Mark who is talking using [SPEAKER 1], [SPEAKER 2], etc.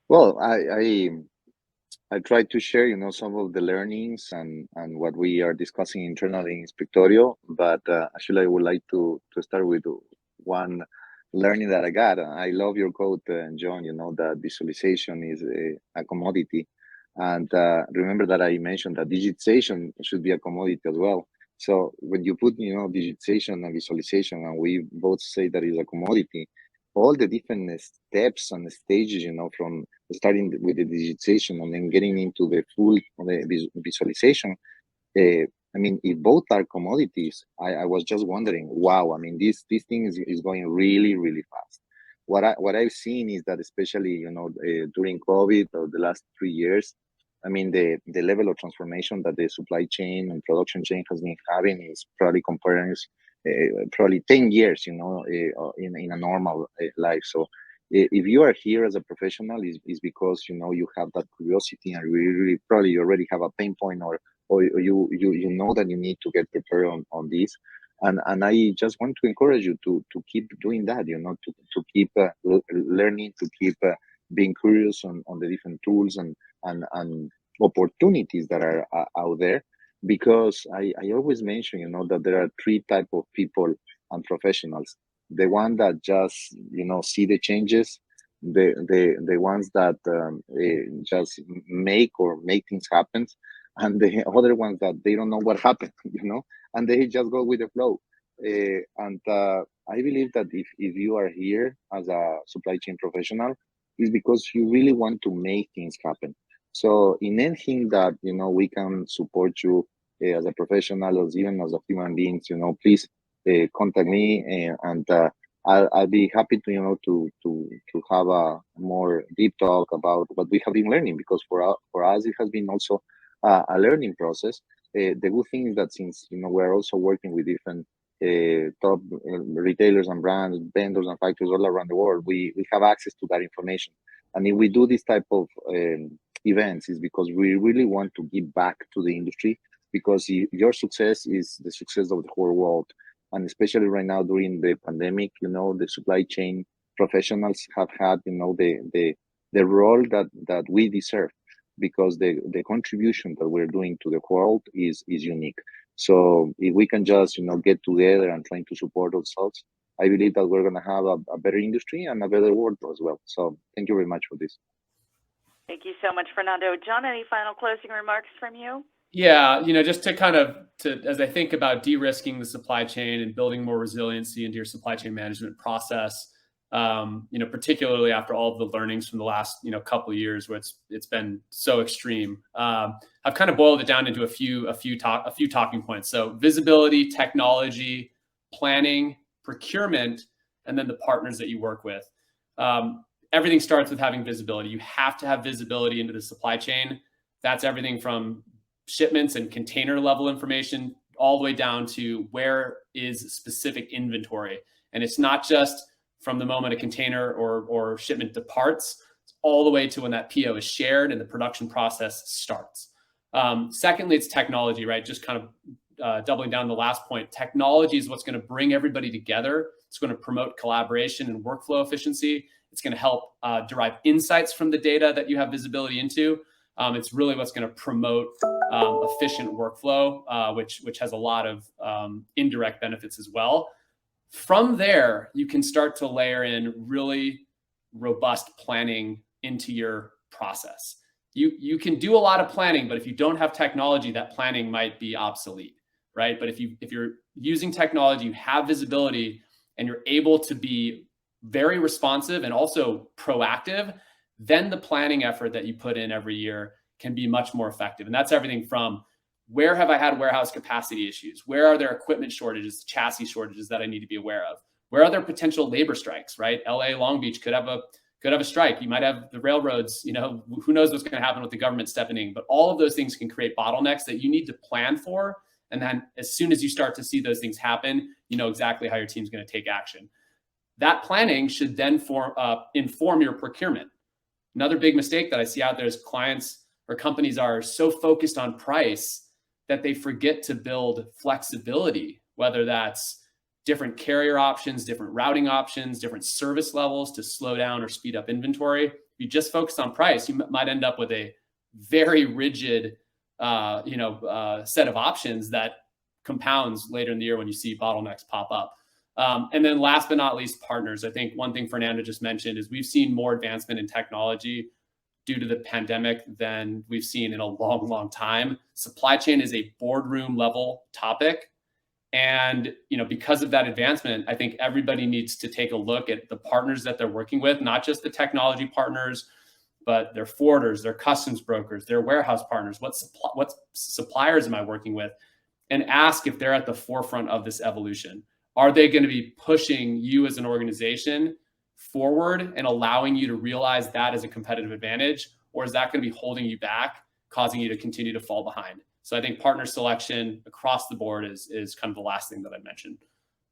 [SPEAKER 1] Well, I try to share, some of the learnings and what we are discussing internally in Inspectorio. But actually, I would like to start with one learning that I got. I love your quote, John. You know that visualization is a commodity, and remember that I mentioned that digitization should be a commodity as well. So when you put, digitization and visualization, and we both say that is a commodity, all the different steps and stages, from starting with the digitization and then getting into the full visualization. Uh, I mean, if both are commodities, I was just wondering, wow, I mean, this thing is going really, really fast. What I've seen is that, especially, during COVID or the last 3 years, I mean, the level of transformation that the supply chain and production chain has been having is probably comparing probably 10 years, in a normal life. So if you are here as a professional, is because, you have that curiosity and really probably you already have a pain point, or you know that you need to get prepared on this. And I just want to encourage you to keep doing that, to keep learning, to keep being curious on the different tools and opportunities that are out there. Because I always mention, that there are three type of people and professionals. The one that just, see the changes, the ones that just make things happen, and the other ones that they don't know what happened, and they just go with the flow. And I believe that if you are here as a supply chain professional, is because you really want to make things happen. So in anything that we can support you as a professional, or even as a human beings, please contact me, and I'll be happy to to have a more deep talk about what we have been learning, because for us it has been also a learning process. The good thing is that, since we're also working with different top retailers and brands, vendors and factories all around the world, we have access to that information. And if we do this type of events, is because we really want to give back to the industry, because your success is the success of the whole world. And especially right now during the pandemic, the supply chain professionals have had, the role that we deserve, because the contribution that we're doing to the world is unique. So if we can just get together and trying to support ourselves, I believe that we're going to have a better industry and a better world as well. So thank you very much for this.
[SPEAKER 2] Thank you so much, Fernando. John, any final closing remarks from you?
[SPEAKER 3] Yeah, just to as I think about de-risking the supply chain and building more resiliency into your supply chain management process, particularly after all of the learnings from the last, couple of years where it's been so extreme. I've kind of boiled it down into a few talking points. So visibility, technology, planning, procurement, and then the partners that you work with. Everything starts with having visibility. You have to have visibility into the supply chain. That's everything from shipments and container level information all the way down to where is specific inventory. And it's not just from the moment a container or shipment departs, it's all the way to when that PO is shared and the production process starts. Secondly, it's technology, right? Just kind of doubling down the last point. Technology is what's going to bring everybody together. It's going to promote collaboration and workflow efficiency. It's going to help derive insights from the data that you have visibility into. It's really what's going to promote efficient workflow, which has a lot of indirect benefits as well. From there, you can start to layer in really robust planning into your process. You can do a lot of planning, but if you don't have technology, that planning might be obsolete, right? But if you're using technology, you have visibility, and you're able to be very responsive and also proactive, then the planning effort that you put in every year can be much more effective. And that's everything from, where have I had warehouse capacity issues? Where are there equipment shortages, chassis shortages that I need to be aware of? Where are there potential labor strikes, right? LA, Long Beach could have a strike. You might have the railroads, who knows what's going to happen with the government stepping in, but all of those things can create bottlenecks that you need to plan for. And then as soon as you start to see those things happen, you know exactly how your team's going to take action. That planning should then inform your procurement. Another big mistake that I see out there is clients or companies are so focused on price that they forget to build flexibility, whether that's different carrier options, different routing options, different service levels to slow down or speed up inventory. you just focus on price, you might end up with a very rigid, set of options that compounds later in the year when you see bottlenecks pop up. And then last but not least, partners. I think one thing Fernando just mentioned is we've seen more advancement in technology due to the pandemic than we've seen in a long, long time. Supply chain is a boardroom level topic. And, because of that advancement, I think everybody needs to take a look at the partners that they're working with, not just the technology partners, but their forwarders, their customs brokers, their warehouse partners. What suppliers am I working with? And ask if they're at the forefront of this evolution. Are they going to be pushing you as an organization forward and allowing you to realize that as a competitive advantage? Or is that going to be holding you back, causing you to continue to fall behind? So I think partner selection across the board is kind of the last thing that I mentioned.